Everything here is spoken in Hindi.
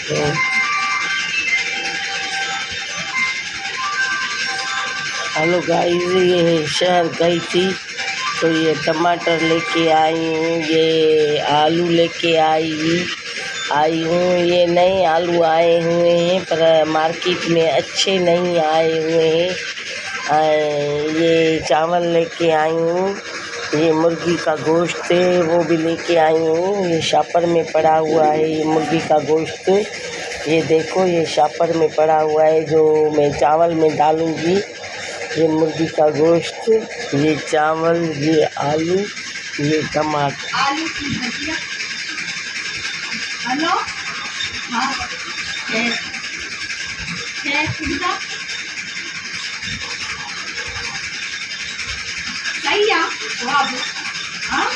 तो हेलो गाइस, ये शहर गई थी तो ये टमाटर लेके आई हूँ, ये आलू लेके आई हूँ। ये नए आलू आए हुए हैं पर मार्केट में अच्छे नहीं आए हुए हैं। ये चावल लेके आई हूँ, ये मुर्गी का गोश्त है वो भी लेके आई हूँ। ये शॉपर में पड़ा हुआ है ये मुर्गी का गोश्त, ये देखो ये शॉपर में पड़ा हुआ है जो मैं चावल में डालूँगी। ये मुर्गी का गोश्त, ये चावल, ये आलू, ये टमाटर। आलू की भजिया। हेलो, हाँ, सुविधा सही है। हाँ,